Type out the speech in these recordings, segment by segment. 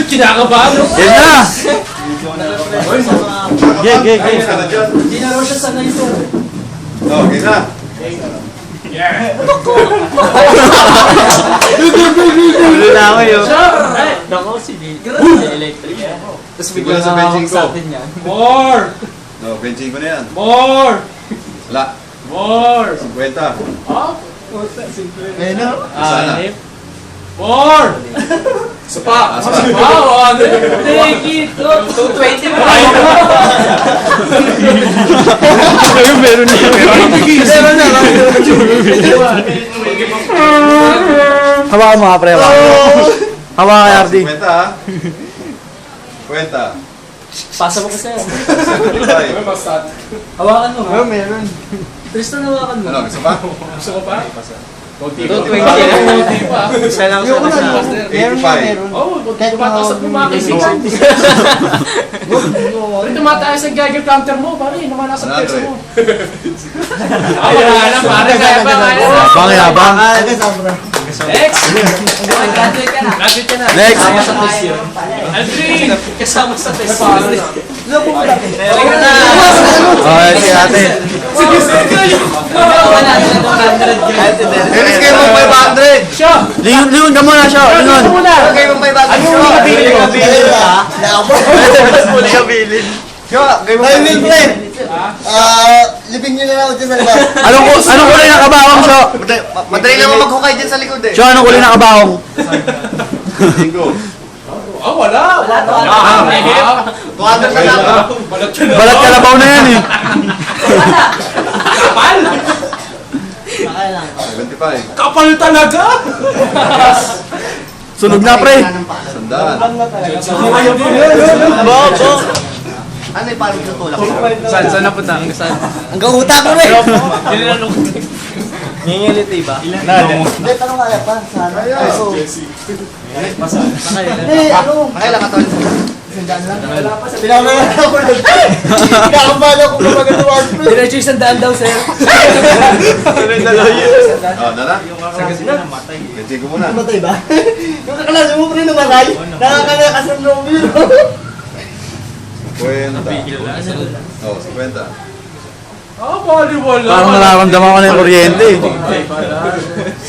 Kinakabahan. Yan na! Gay. Hindi na raw siya sanay ito. Okay na. Ulo na ako yun. Nako, sige. Electric. Tapos biglang nakakawak sa atin yan. More! No, benching ko na yan. More! Wala. More! 50. Ah? Ayun na. Sana. More! Isa pa! Wow! Take it! 220 mo! Ayun, meron na. Meron na. Hawakan mo nga, pre. Hawakan ka, RD. 50 ha. 50. Pasa mo kasi. 25. Hawakan mo ha? Meron. Tristan, hawakan mo. Ano, gusto pa? Gusto ko pa? 220 pa. Isa lang sa nasa. 85. Oh, tumataas at pumakising. Tumataas ang gagawin counter mo, pare. Naman nasa peso mo. Ayan na, pare. Kaya pa, kaya na. Abang. Next! Graduate ka na. Graduate ka na. Next. Kasama sa test yun. Aldrin! Kasama sa test yun. Okay, si ate. Sige, sige! Elis kayo mong 500. Siya! Lingon ka muna siya. Lingon. Kayo mong 500. Ano yung nakabili ka? Huli ka bilin. Libing nyo na lang dyan sa labas. Anong kulay ng kabawang, Syo? Madali naman maghukay dyan sa likod eh. Syo, anong kulay ng kabawang? Bingo. Ah, wala! Wala! 200 na lang. Balat kalabaw na yan eh. Kapal! 75. Kapal talaga! Sunog na, pre. Sandaan. Ano yung parang tutulak? Saan napunta? Saan? Hanggang utak mo rin. Ngingiliti ba? Hindi, tanong kaya pa. Sana. Hindi, ano? Pakailan ka tol. Pinakabahan ako lang. Pinakabahan ako kapag atuwan. Diretso yung sandaan daw, sir. Oh, nala. Benching ko muna. Namatay ba? Yung kaklase mo pa rin namatay. Nakakalakas ng Romeo. 50. Oh, 50. Ah, baliwala. Parang nararamdaman ko na yung kuryente eh.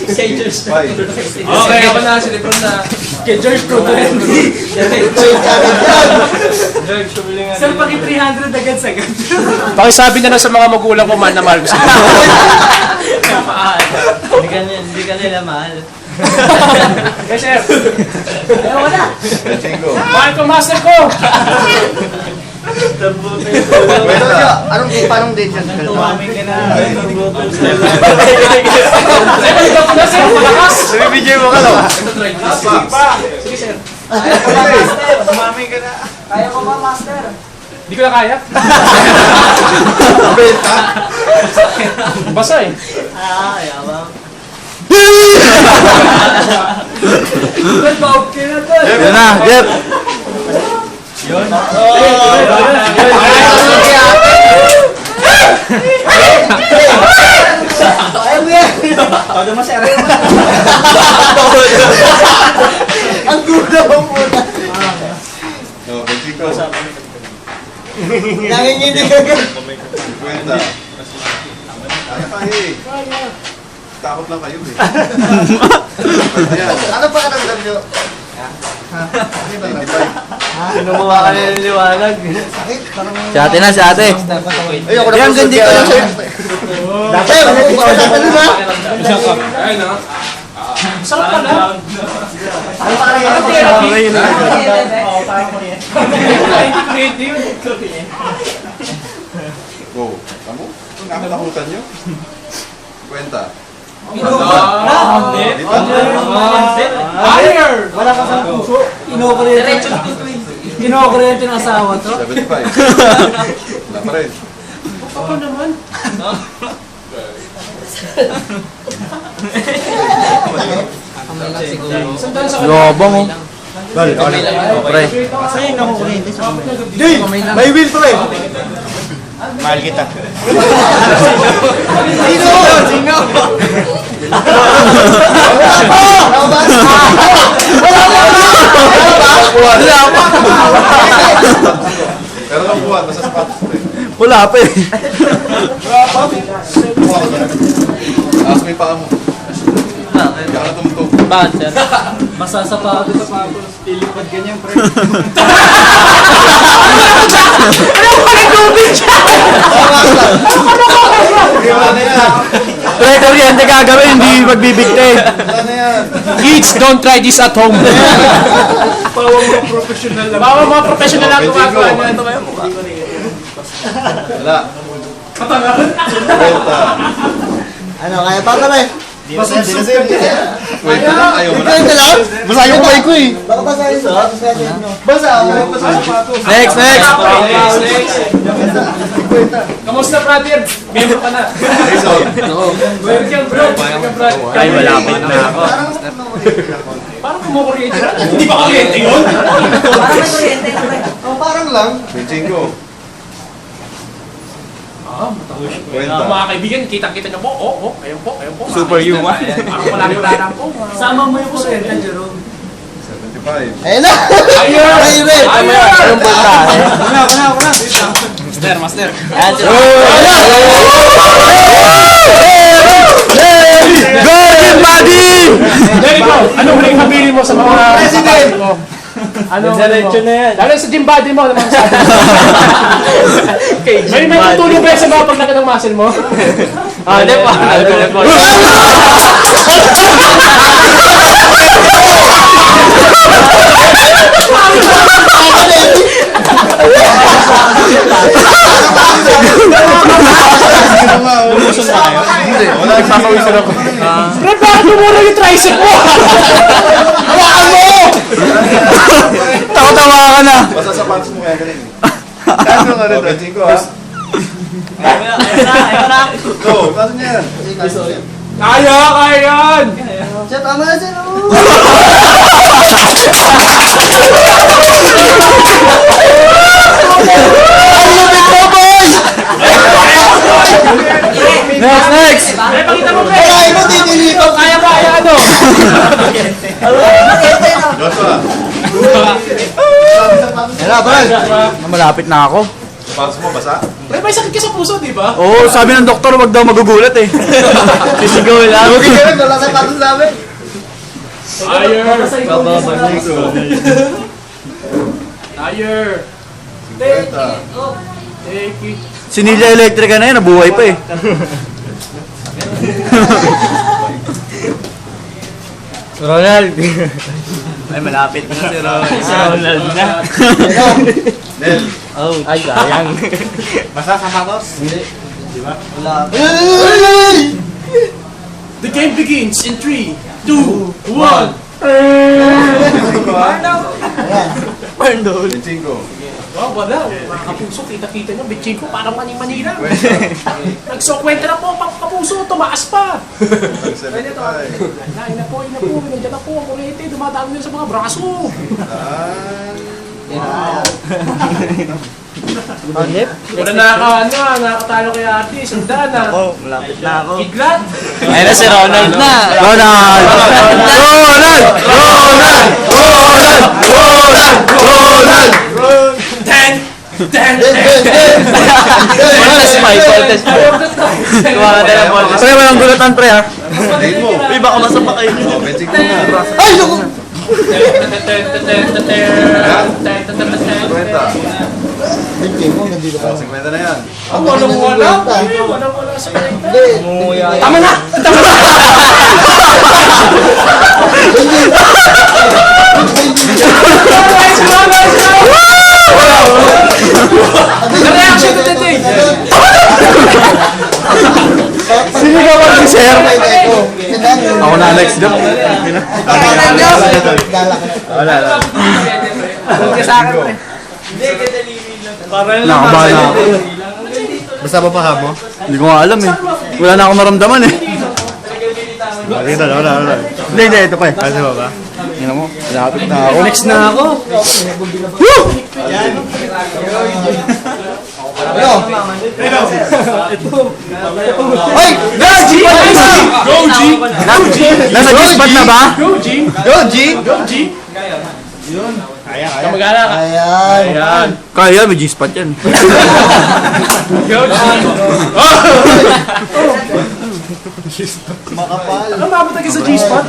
Kay George. 5. Okay, ako na, silipon na. Kay George ko to rin. Sir, paki 300 agad sagad. Pakisabi na lang sa mga magulang ko man na mahal ko sila. Hindi ka nila mahal. Yes, sir. Ayaw wala. Benching ko. Mahal ko, master ko. Paanong date yan? Sir, balikan ko na, sir. Malakas. Bibigyan mo ka no? Sige, sir. Kaya ko ba, master? Hindi ko na kaya. Basa eh. Yabang. Yan na, Jeff. Ayaw mo yan! Todo mo, sir. Ang gulo mo muna. Oh, benching ko. Nanginginig agad. 50. Kaya pa eh. Takot lang kayo eh. Ayan. Ano pa karamdam nyo? 95. Gumawa ka na yung liwanag. Sakit? Parang... Si ate na, si ate. Ayoko Yan, ganito lang sir. Dati, wala ko sa tatanong ha? Ayun na. Sarap ka na. Ano pa kayo? Hindi yun. Go. Tamo? Nakakatakutan nyo? 50. Higher! Wala ka sa puso. Inokuryente. Inokuryente ng asawa to. 75. Wala pa rin. Ako naman. Sandal sa Yabang oh. Pre. Sa'yo na kukuryente sa mga. May will pre. Mahal kita. Sino? Sino? Wala pa! Wala pa! Wala pa. Pero ang buwan, basta sapatos mo rin. Wala pa eh. Taas mo yung paa mo. Kaya ka na tumutog. Bakit, sir? Masasapatos. Ilipad ganyan, pre. Wala na yan. Pre, kuryente gagawin, hindi magbibigtay. Wala na yan. Kids, don't try this at home. Bawa mga professional lang gumagawa niya. Ito kayo mukha. Wala. 50. Ano, kaya pa kami? Wait na lang, ayaw mo na. Ito lang? Basta yung kamay ko eh. Baka basahin mo. Basa, basa sapatos. Next. Kamusta, brother? Member ka na. Welcome, bro. Ay, malapit na ako. Parang kumukuryente na. Hindi ba kuryente yun? Parang lang. Benching ko. Mga kaibigan, kitang-kita niyo po. Ayun po. Superhuman. Parang malaki-laki po. Sama mo yung kuryente, Jerome. 75. Ayun na! Ayun! Anong puntahan? Master. Golden Buddy! There you go. Ano huling habilin mo sa mga president mo? Ano Diretso na yan. Lalo sa gym body mo, naman sa atin. May tutulong ba yan sa mga paglaki ng muscle mo? Di pa. Wala, nagpapawisan ako. Bro, bakit tumura yung tricep mo? Hawakan mo! Tawa-tawa ka na. Basta sapatos mo kaya galing. Kaya nga rin, benching ko ha. Go, kaso niyan. Kaya yan! Siya, tama na siya. Next. Ay, pakita mo, pre! Kaya mo, titilipan. Kaya ba? Kaya ano? Joshua, Yan na, Brad. Malapit na ako. sapatos mo basa? Pre, may sakit ka sa puso, di ba? Oo, sabi ng doktor, wag daw magugulat eh. Sisigaw lang. Okay, kaya wala sa patos namin. Tire! Tire! 50. Take it! Sinilya Electrica na yun, nabuhay pa eh. Ronald. Ay, malapit na si Ronald na. Nel, Ay, sayang. basa sapatos? The game begins in 3, 2, 1! Benching ko ha. Arnold. Benching ko. Wow, wala. Mga kapuso, kita-kita nyo. Bitchin ko, parang Manila. Kwenta. Nagsokwenta na po, kapuso, tumaas pa. 75. Ay na po, nandiyan na po ang kurete. Dumadami yun sa mga braso. Wala nakakatalo kay Ate, sundan na. Malapit na ako. Kidlat. Ayun na si Ronald na. Ronald! Wala na si Michael. Kuha ka na po. Pre, walang gulatan pre ha. Date mo. Uy, baka masapa kayo. Oh, benching ko na. Ay, naku! 50. Bigay mo, nandito pa. 50 na yan. Walang-wala sa kanya. Hindi. Tama na! Na-reaction to the day! Sinigawan si Sir. Ako na next job. Wala. Nakabahan na ako. Basta pa pa mo? Hindi ko nga alam eh. Wala na akong maramdaman eh. Wala. Hindi, ito pa eh. Kasi ba ba? Tingnan mo, lapit na ako. Next na ako. Woo! Ano? Ay! Go, G! Nasa G-spot na ba? Go, G! Go, G! Go, G! Kamag-anak ka. Ayan. Kaya, may G-spot yan. Makapal. Ano mabot sa G-spot?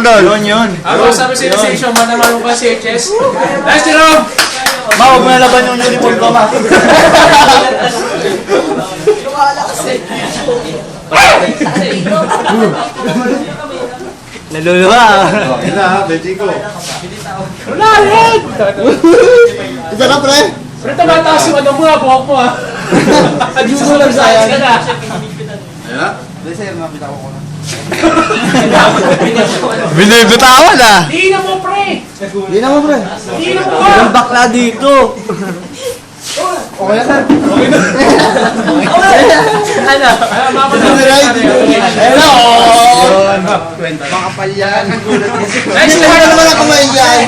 Dal. Yun. Ako sabi sa station, manamarong ka si HS. Nice, Jerome! Ma, huwag mo na laban yung uniform ko, ma. Naluluwa. Okay na ha, Benjico. Wala yan! Isa na, pre. Pero tumataas yung ano mo ha, buhok mo ha. Adjuso lang sa akin ka na. Ayan na. Binibitawan ah. Di na mo, pre! Hindi naman, pre. Di na mo! Ang bakla dito. Okay na. Ano? Hello! Makapal yan. Nice, Hindi na naman ako maingay.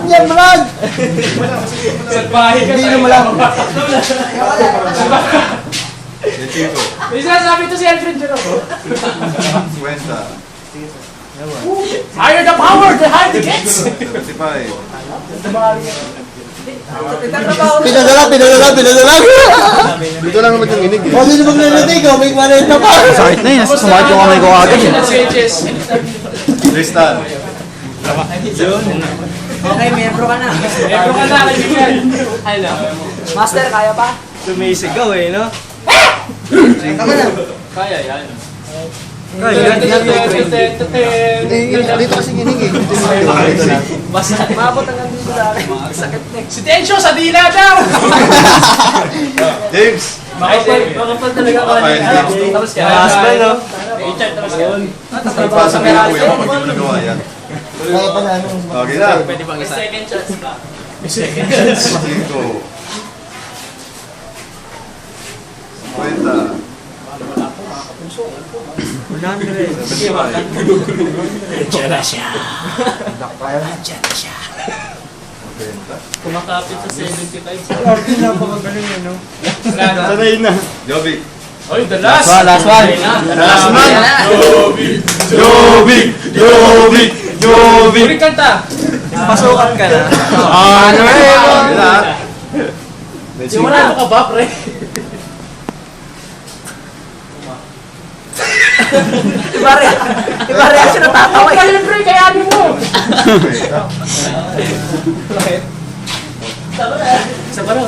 Yan, Brad. Salbahe ka Hindi tayo. naman lang. Benjico. May sinasabi to si Alfred Jerome. Kwenta. Higher the power, the higher the gets! 25. Pinadalag. Dito lang naman yung inig eh. O, sino maglalatig? O, may 40 pa. Sakit na yun. Sumakit yung kamay ko agad. Si HS. Tristan. Okay, membro ka na. Ebro ka na, kaibigan. Ano? Master, kaya pa? Sumisigaw eh, no? Kaya yan. Dito kasi inig eh. Mabot hanggang dito sa akin. Sakit na. Si Tencho sa dila daw! James. Makapal talaga ka. Okay, James. Tapos ka. Husband, no? Richard, tapos ka. Ipasa mo yung kuya mo pag di mo nagawa yan. Kaya pa na ano. Okay na. Pwede bang isa? Second chance ba? Benjico. Kwenta. 75. Kumakapit sa 75. Sanay na. Joby. Oy, the last! Last one. Last man. Uri kanta! Pasukan ka na. Ano Okay eh? na. Simula mo ka ba, pre? Iba reaction na tatawa. Ay, kayo, pre, kayanin mo! Kwenta. Sa baro.